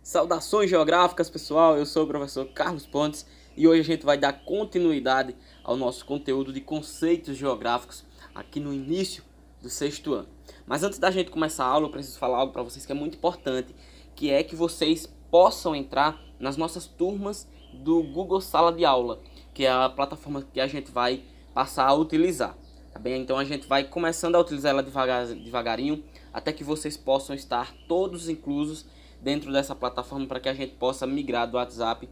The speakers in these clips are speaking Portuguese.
Saudações geográficas, pessoal, eu sou o professor Carlos Pontes e hoje a gente vai dar continuidade ao nosso conteúdo de conceitos geográficos aqui no início do sexto ano. Mas antes da gente começar a aula, eu preciso falar algo para vocês que é muito importante, que é que vocês possam entrar nas nossas turmas do Google Sala de Aula, que é a plataforma que a gente vai passar a utilizar. Tá bem? Então a gente vai começando a utilizar ela devagarinho, até que vocês possam estar todos inclusos dentro dessa plataforma para que a gente possa migrar do WhatsApp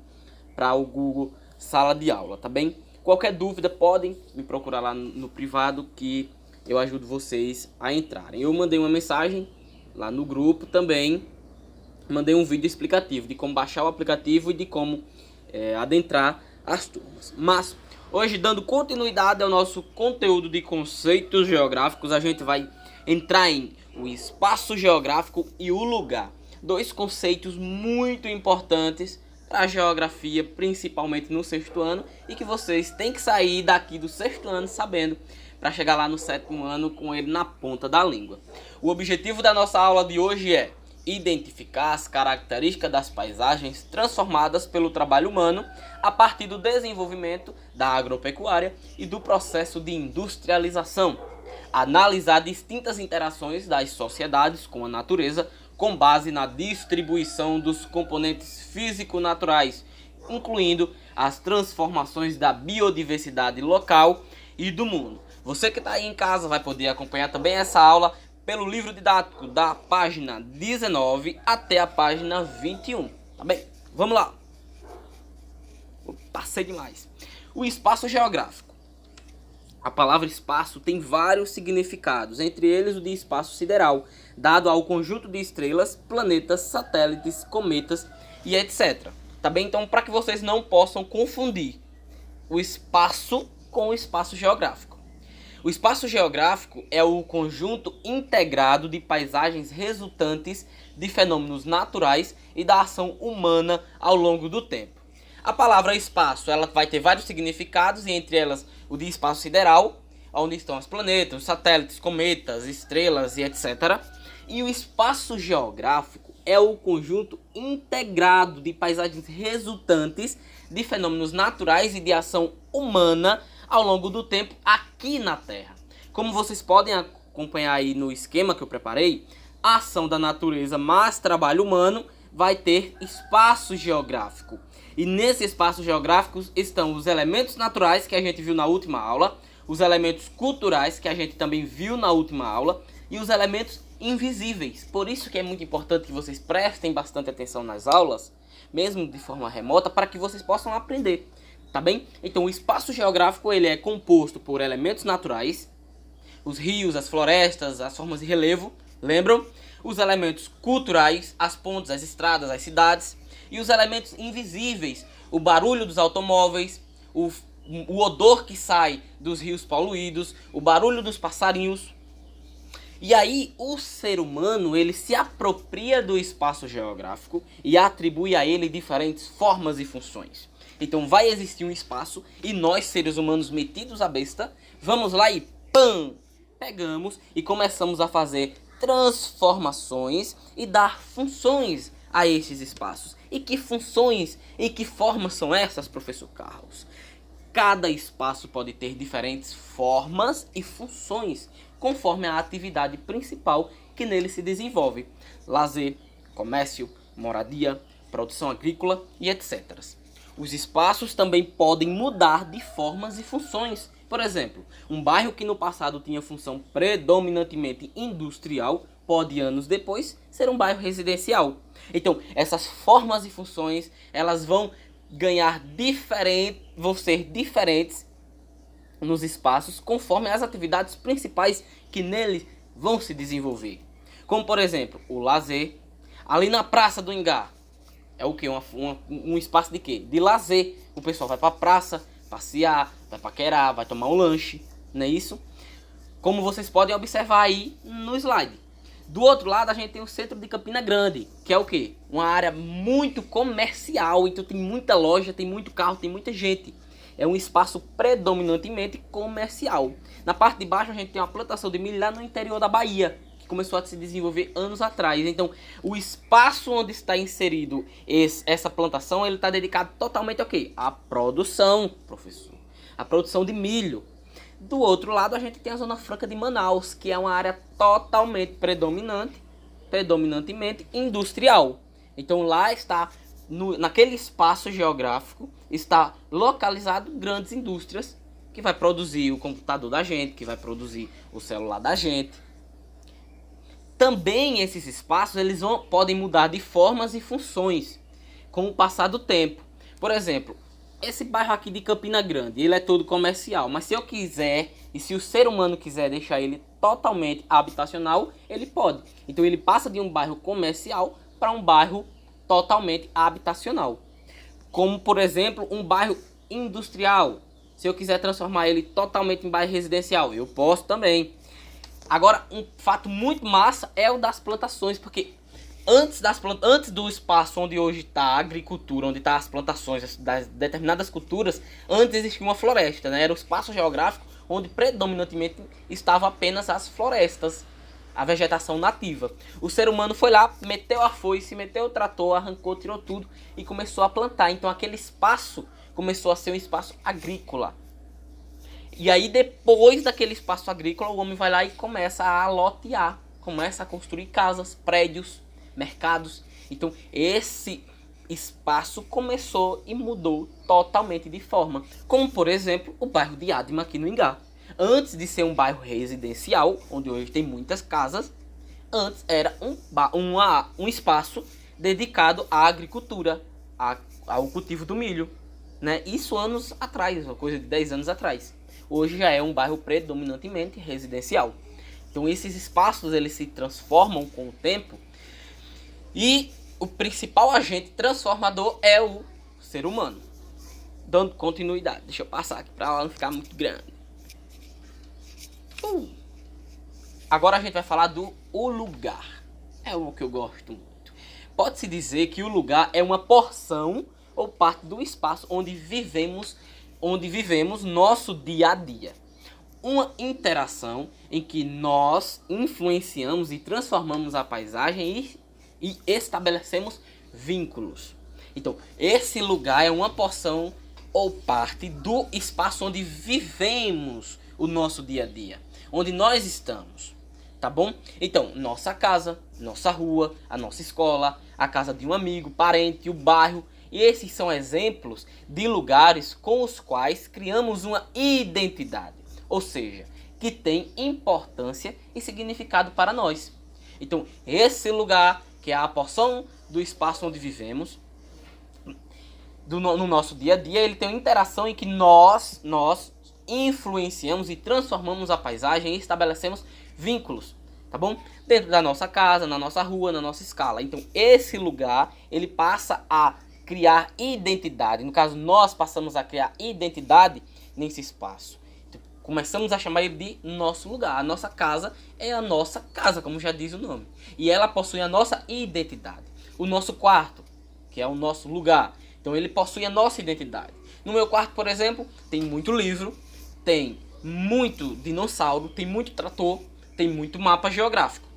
para o Google Sala de Aula, tá bem? Qualquer dúvida podem me procurar lá no privado que eu ajudo vocês a entrarem. Eu mandei uma mensagem lá no grupo também, mandei um vídeo explicativo de como baixar o aplicativo e de como adentrar as turmas. Mas hoje, dando continuidade ao nosso conteúdo de conceitos geográficos, a gente vai entrar em o espaço geográfico e o lugar. Dois conceitos muito importantes para a geografia, principalmente no sexto ano, e que vocês têm que sair daqui do sexto ano sabendo, para chegar lá no sétimo ano com ele na ponta da língua. O objetivo da nossa aula de hoje é identificar as características das paisagens transformadas pelo trabalho humano a partir do desenvolvimento da agropecuária e do processo de industrialização. Analisar distintas interações das sociedades com a natureza com base na distribuição dos componentes físico-naturais, incluindo as transformações da biodiversidade local e do mundo. Você que está aí em casa vai poder acompanhar também essa aula pelo livro didático da página 19 até a página 21, tá bem? Vamos lá. Passei demais. O espaço geográfico. A palavra espaço tem vários significados, entre eles o de espaço sideral, dado ao conjunto de estrelas, planetas, satélites, cometas e etc. Tá bem? Então, para que vocês não possam confundir o espaço com o espaço geográfico. O espaço geográfico é o conjunto integrado de paisagens resultantes de fenômenos naturais e da ação humana ao longo do tempo. A palavra espaço ela vai ter vários significados, e entre elas o de espaço sideral, onde estão os planetas, os satélites, cometas, estrelas e etc. E o espaço geográfico é o conjunto integrado de paisagens resultantes de fenômenos naturais e de ação humana ao longo do tempo aqui na Terra. Como vocês podem acompanhar aí no esquema que eu preparei, a ação da natureza mais trabalho humano vai ter espaço geográfico. E nesse espaço geográfico estão os elementos naturais que a gente viu na última aula, os elementos culturais que a gente também viu na última aula e os elementos invisíveis. Por isso que é muito importante que vocês prestem bastante atenção nas aulas, mesmo de forma remota, para que vocês possam aprender, tá bem? Então o espaço geográfico ele é composto por elementos naturais, os rios, as florestas, as formas de relevo, lembram? Os elementos culturais, as pontes, as estradas, as cidades, e os elementos invisíveis, o barulho dos automóveis, o odor que sai dos rios poluídos, o barulho dos passarinhos. E aí o ser humano ele se apropria do espaço geográfico e atribui a ele diferentes formas e funções. Então vai existir um espaço e nós, seres humanos metidos à besta, vamos lá e pam! Pegamos e começamos a fazer transformações e dar funções a esses espaços. E que funções e que formas são essas, professor Carlos? Cada espaço pode ter diferentes formas e funções, conforme a atividade principal que nele se desenvolve. Lazer, comércio, moradia, produção agrícola e etc. Os espaços também podem mudar de formas e funções. Por exemplo, um bairro que no passado tinha função predominantemente industrial pode, anos depois, ser um bairro residencial. Então, essas formas e funções, elas vão ser diferentes nos espaços, conforme as atividades principais que neles vão se desenvolver. Como, por exemplo, o lazer. Ali na Praça do Ingá, é o quê? Um espaço de quê? De lazer. O pessoal vai para a praça, passear, vai paquerar, vai tomar um lanche, não é isso? Como vocês podem observar aí no slide. Do outro lado a gente tem o centro de Campina Grande, que é o quê? Uma área muito comercial, então tem muita loja, tem muito carro, tem muita gente. É um espaço predominantemente comercial. Na parte de baixo a gente tem uma plantação de milho lá no interior da Bahia, que começou a se desenvolver anos atrás. Então, o espaço onde está inserido essa plantação, ele está dedicado totalmente ao quê? À produção, professor. A produção de milho. Do outro lado, a gente tem a Zona Franca de Manaus, que é uma área totalmente predominantemente industrial. Então, lá está, naquele espaço geográfico, está localizado grandes indústrias que vai produzir o computador da gente, que vai produzir o celular da gente. Também esses espaços podem mudar de formas e funções com o passar do tempo. Por exemplo, esse bairro aqui de Campina Grande, ele é todo comercial, mas se eu quiser e se o ser humano quiser deixar ele totalmente habitacional, ele pode. Então ele passa de um bairro comercial para um bairro totalmente habitacional. Como, por exemplo, um bairro industrial. Se eu quiser transformar ele totalmente em bairro residencial, eu posso também. Agora, um fato muito massa é o das plantações, porque antes do espaço onde hoje está a agricultura, onde estão as plantações das determinadas culturas, antes existia uma floresta, né? Era o espaço geográfico onde predominantemente estava apenas as florestas, a vegetação nativa. O ser humano foi lá, meteu a foice, meteu o trator, arrancou, tirou tudo e começou a plantar. Então aquele espaço começou a ser um espaço agrícola. E aí depois daquele espaço agrícola, o homem vai lá e começa a lotear, começa a construir casas, prédios, mercados. Então esse espaço começou e mudou totalmente de forma. Como por exemplo o bairro de Adma aqui no Ingá. Antes de ser um bairro residencial, onde hoje tem muitas casas, antes era um espaço dedicado à agricultura, ao cultivo do milho, né? Isso anos atrás, uma coisa de 10 anos atrás. Hoje já é um bairro predominantemente residencial. Então esses espaços eles se transformam com o tempo e o principal agente transformador é o ser humano. Dando continuidade, deixa eu passar aqui para ela não ficar muito grande. Agora a gente vai falar do o lugar. É o que eu gosto muito. Pode-se dizer que o lugar é uma porção ou parte do espaço onde vivemos nosso dia a dia. Uma interação em que nós influenciamos e transformamos a paisagem e estabelecemos vínculos. Então, esse lugar é uma porção ou parte do espaço onde vivemos o nosso dia a dia, onde nós estamos, tá bom? Então, nossa casa, nossa rua, a nossa escola, a casa de um amigo, parente, o bairro. E esses são exemplos de lugares com os quais criamos uma identidade, ou seja, que tem importância e significado para nós. Então, esse lugar, que é a porção do espaço onde vivemos, no nosso dia a dia, ele tem uma interação em que nós influenciamos e transformamos a paisagem e estabelecemos vínculos, tá bom? Dentro da nossa casa, na nossa rua, na nossa escala. Então, esse lugar, ele passa a criar identidade. No caso, nós passamos a criar identidade nesse espaço. Então, começamos a chamar ele de nosso lugar. A nossa casa é a nossa casa, como já diz o nome. E ela possui a nossa identidade. O nosso quarto, que é o nosso lugar. Então, ele possui a nossa identidade. No meu quarto, por exemplo, tem muito livro, tem muito dinossauro, tem muito trator, tem muito mapa geográfico,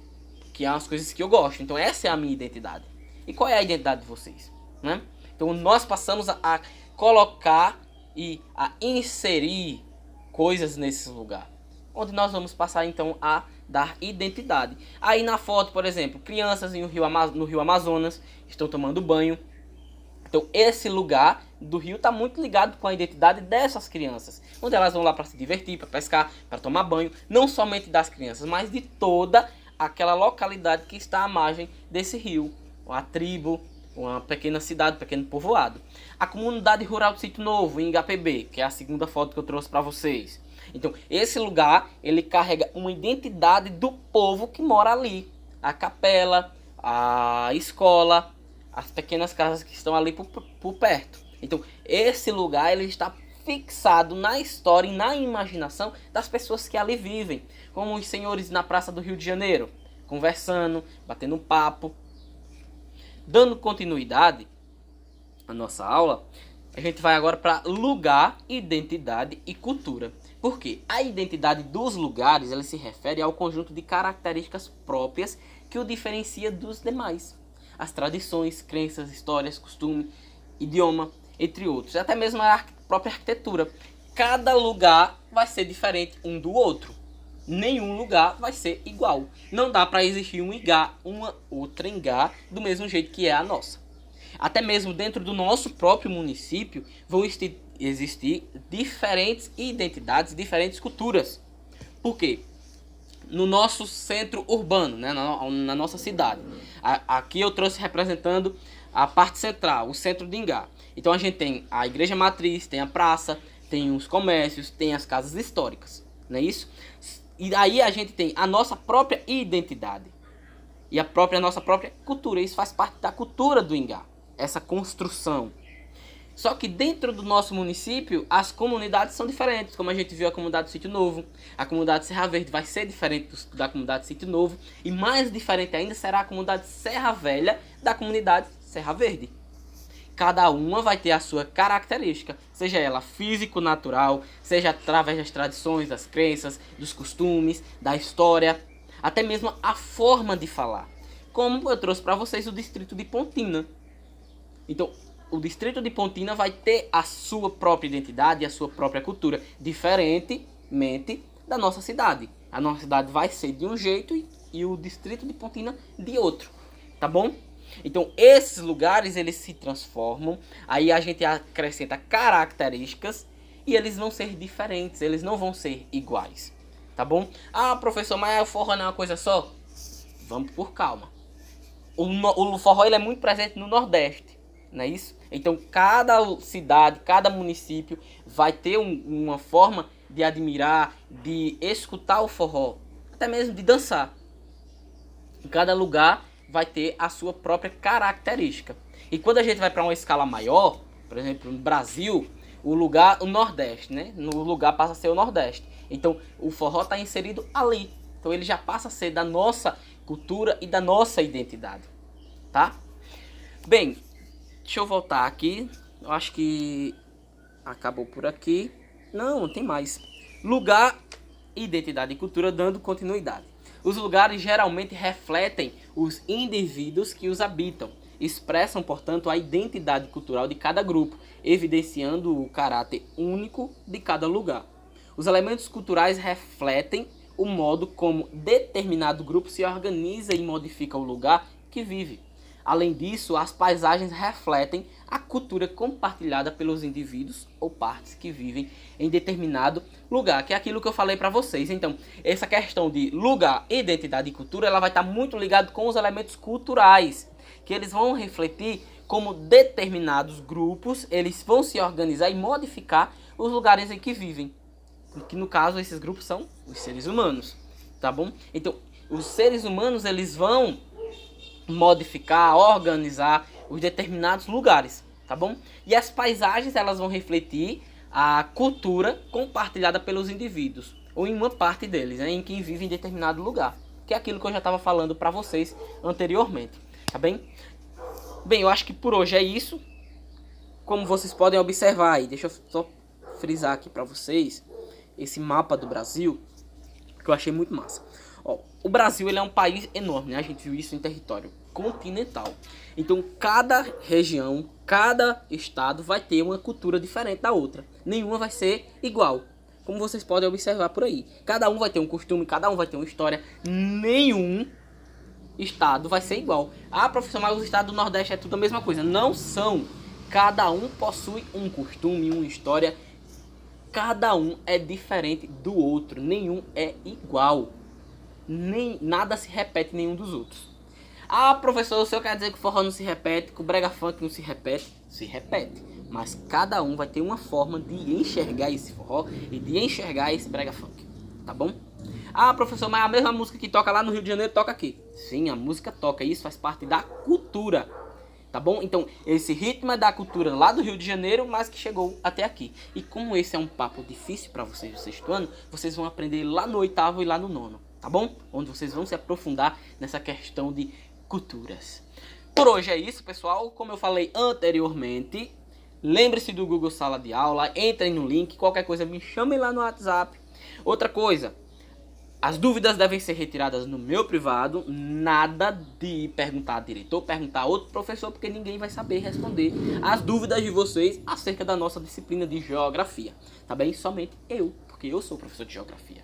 que é as coisas que eu gosto. Então, essa é a minha identidade. E qual é a identidade de vocês, né? Então nós passamos a colocar e a inserir coisas nesse lugar, onde nós vamos passar então a dar identidade. Aí na foto, por exemplo, crianças no rio Amazonas estão tomando banho. Então esse lugar do rio está muito ligado com a identidade dessas crianças, onde elas vão lá para se divertir, para pescar, para tomar banho, não somente das crianças, mas de toda aquela localidade que está à margem desse rio, a tribo, uma pequena cidade, um pequeno povoado. A comunidade rural do Sítio Novo, em IGAPB, que é a segunda foto que eu trouxe para vocês. Então, esse lugar, ele carrega uma identidade do povo que mora ali. A capela, a escola, as pequenas casas que estão ali por perto. Então, esse lugar, ele está fixado na história e na imaginação das pessoas que ali vivem. Como os senhores na Praça do Rio de Janeiro, conversando, batendo um papo. Dando continuidade à nossa aula, a gente vai agora para lugar, identidade e cultura. Por quê? A identidade dos lugares, ela se refere ao conjunto de características próprias que o diferencia dos demais. As tradições, crenças, histórias, costume, idioma, entre outros. Até mesmo a própria arquitetura. Cada lugar vai ser diferente um do outro. Nenhum lugar vai ser igual. Não dá para existir um Ingá, uma outra Ingá, do mesmo jeito que é a nossa. Até mesmo dentro do nosso próprio município vão existir diferentes identidades, diferentes culturas. Por quê? No nosso centro urbano, né, na nossa cidade. Aqui eu trouxe representando a parte central, o centro de Ingá. Então a gente tem a igreja matriz, tem a praça, tem os comércios, tem as casas históricas, não é isso? E aí a gente tem a nossa própria identidade e nossa própria cultura. Isso faz parte da cultura do Ingá, essa construção. Só que dentro do nosso município, as comunidades são diferentes. Como a gente viu a comunidade do Sítio Novo, a comunidade Serra Verde vai ser diferente da comunidade Sítio Novo. E mais diferente ainda será a comunidade Serra Velha da comunidade Serra Verde. Cada uma vai ter a sua característica, seja ela físico-natural, seja através das tradições, das crenças, dos costumes, da história, até mesmo a forma de falar. Como eu trouxe para vocês o distrito de Pontina. Então, o distrito de Pontina vai ter a sua própria identidade e a sua própria cultura, diferentemente da nossa cidade. A nossa cidade vai ser de um jeito e o distrito de Pontina de outro, tá bom? Então, esses lugares, eles se transformam, aí a gente acrescenta características e eles vão ser diferentes, eles não vão ser iguais, tá bom? Ah, professor, mas o forró não é uma coisa só? Vamos por calma. O forró ele é muito presente no Nordeste, não é isso? Então, cada cidade, cada município vai ter uma forma de admirar, de escutar o forró, até mesmo de dançar. Em cada lugar vai ter a sua própria característica. E quando a gente vai para uma escala maior, por exemplo, no Brasil, o Nordeste, né? No lugar passa a ser o Nordeste. Então, o forró está inserido ali. Então, ele já passa a ser da nossa cultura e da nossa identidade, tá? Bem, deixa eu voltar aqui. Eu acho que acabou por aqui. Não, tem mais. Lugar, identidade e cultura, dando continuidade. Os lugares geralmente refletem os indivíduos que os habitam. Expressam, portanto, a identidade cultural de cada grupo, evidenciando o caráter único de cada lugar. Os elementos culturais refletem o modo como determinado grupo se organiza e modifica o lugar que vive. Além disso, as paisagens refletem a cultura compartilhada pelos indivíduos ou partes que vivem em determinado lugar, que é aquilo que eu falei para vocês. Então, essa questão de lugar, identidade e cultura, ela vai estar muito ligada com os elementos culturais, que eles vão refletir como determinados grupos, eles vão se organizar e modificar os lugares em que vivem. Que no caso, esses grupos são os seres humanos, tá bom? Então, os seres humanos, eles vão modificar, organizar os determinados lugares, tá bom? E as paisagens, elas vão refletir a cultura compartilhada pelos indivíduos, ou em uma parte deles, né, em quem vive em determinado lugar, que é aquilo que eu já estava falando para vocês anteriormente, tá bem? Bem, eu acho que por hoje é isso. Como vocês podem observar aí, deixa eu só frisar aqui para vocês esse mapa do Brasil, que eu achei muito massa. Ó, o Brasil ele é um país enorme, né? A gente viu isso em território continental. Então, cada região, cada estado vai ter uma cultura diferente da outra. Nenhuma vai ser igual, como vocês podem observar por aí. Cada um vai ter um costume, cada um vai ter uma história. Nenhum estado vai ser igual. Ah, professor, mas os estados do Nordeste é tudo a mesma coisa. Não são. Cada um possui um costume, uma história. Cada um é diferente do outro. Nenhum é igual. Nada se repete nenhum dos outros. Ah, professor, o senhor quer dizer que o forró não se repete, que o brega funk não se repete? Se repete. Mas cada um vai ter uma forma de enxergar esse forró e de enxergar esse brega funk. Tá bom? Ah, professor, mas a mesma música que toca lá no Rio de Janeiro toca aqui. Sim, a música toca. Isso faz parte da cultura. Tá bom? Então, esse ritmo é da cultura lá do Rio de Janeiro, mas que chegou até aqui. E como esse é um papo difícil para vocês do sexto ano, vocês vão aprender lá no oitavo e lá no nono. Tá bom? Onde vocês vão se aprofundar nessa questão de culturas. Por hoje é isso, pessoal. Como eu falei anteriormente, Lembre-se do Google Sala de Aula, entrem no link, qualquer coisa me chamem lá no WhatsApp. Outra coisa, as dúvidas devem ser retiradas no meu privado, nada de perguntar a diretor, perguntar a outro professor, porque ninguém vai saber responder as dúvidas de vocês acerca da nossa disciplina de geografia, tá bem? Somente eu, porque eu sou professor de geografia.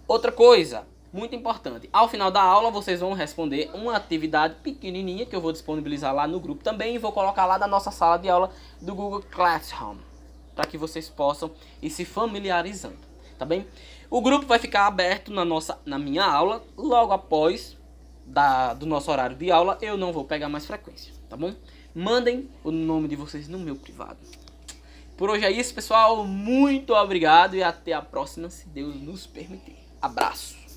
Outra coisa, muito importante, ao final da aula vocês vão responder uma atividade pequenininha que eu vou disponibilizar lá no grupo também e vou colocar lá da nossa sala de aula do Google Classroom, para que vocês possam ir se familiarizando, tá bem? O grupo vai ficar aberto na minha aula, logo após do nosso horário de aula, eu não vou pegar mais frequência, tá bom? Mandem o nome de vocês no meu privado. Por hoje é isso, pessoal. Muito obrigado e até a próxima, se Deus nos permitir. Abraço.